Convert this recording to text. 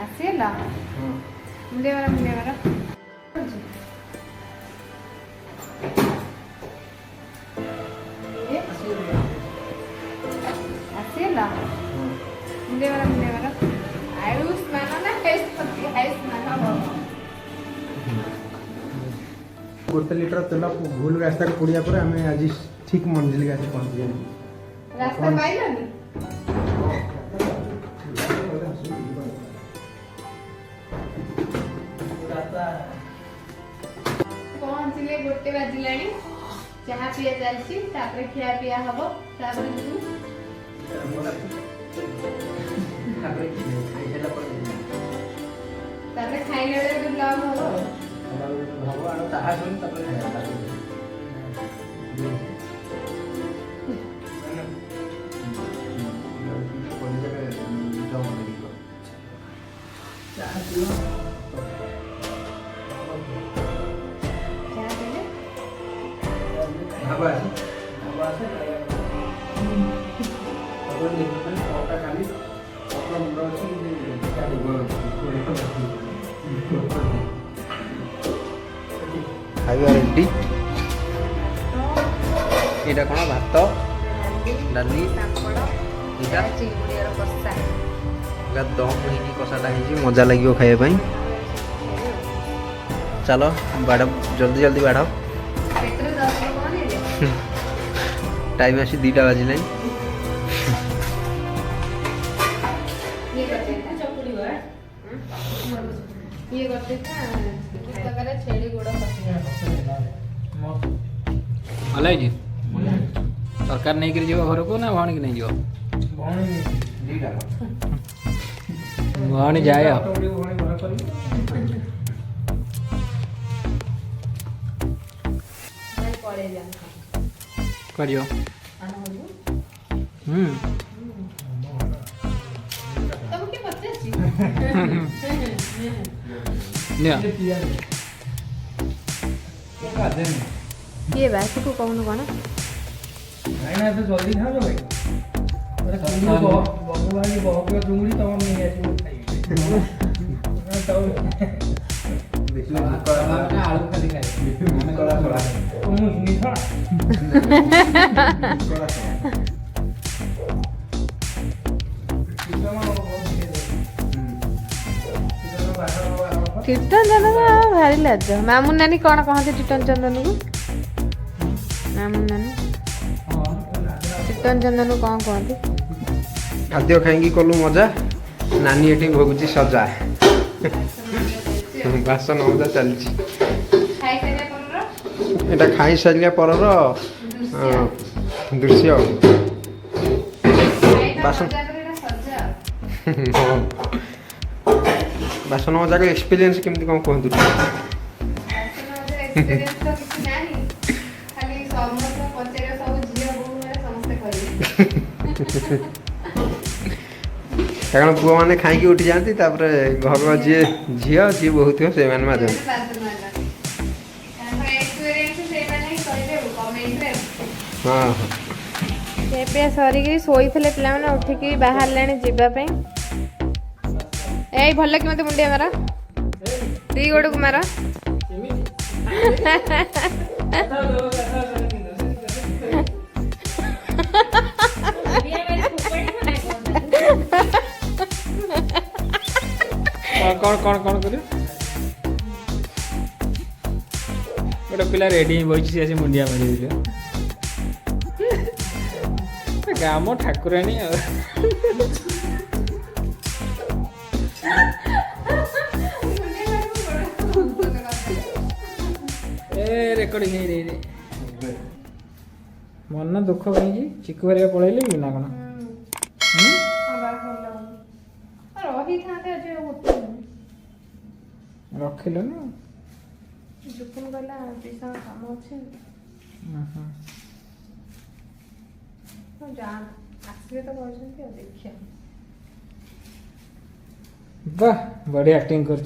ଆସିଗଲା ମୁଣ୍ଡିଆ ମାର ଆସିଗଲା ମୁଣ୍ଡିଆ ମାର ଆୟୁଷ୍ମାନ ନା गोटे लिटर तेल भूल रास्ता पुड़िया पर आम आज ठीक मंजिल के आसी पहुंची गए रास्ता पाइलनी पहुंचले गोटे बाजिलानी चाहा पिया चलची तापर खिया पिया हबो तापर खाइले बेले तो ब्लॉग हबो भगवान ताहा सुन तब खाଇବା ରେଡି ଏଇଟା କ'ଣ ଭାତ ଡାଲି ଏଇଟା ଚିଙ୍ଗୁଡିର କଷା ଏଇଟା ଦମ ହେଇକି କଷାଟା ହେଇଛି ମଜା ଲାଗିବ ଖାଇବା ପାଇଁ ଚାଲ ବାଢ଼ ଜଲ୍ଦି ଜଲ୍ଦି ବାଢ଼ ପେଟରେ ଦର୍ଦ କଣ ଟାଇମ୍ ଆସି 2ଟା ବାଜିଲାଣି ये करते छेड़ी गोड़ भल है सरकार नहीं कर जीव घर को ना भौणी की नहीं जीव भौणी जाए कर ये बैठ को कौन कौन नहीं ना तो जल्दी खा लो भाई अरे खाली बहु भाई बहु के चुंगली तो नहीं है जो खाइए तो देखिए ना आलू खाली खाए मन करा करा तुम नहीं खा करा कीर्तन चंदन भारी लाज मामू नानी कौन कहते कीर्तन चंदन को मामू नानी कीर्तन चंदन को कौन कहते खाद्य खाई कलु मजा नानी एठी भोगुची सजा बासन मजा चलची एटा खाई सारिया परर दृश्य बासन बासन मजा के एक्सपीरियंस केमती कौन कहतु कारण पुआ मैंने खाई उठी जाती घर जी झील जी बहुत थे से माजन हाँ सरिक शोई थे पे उठिक बाहर जावाई ए भल कि मत मुंडिया मार दी गोड़ को मार कौन कौन कौन कर गोटे पिला रेडी बही सी मुंडिया मारी गाम ठाकुराणी रेकर्डिंग मन दुख कहीं चिकू हरिया पलैले कि ना कौन रखिल काम अच्छे वाह बढ़िया एक्टिंग कर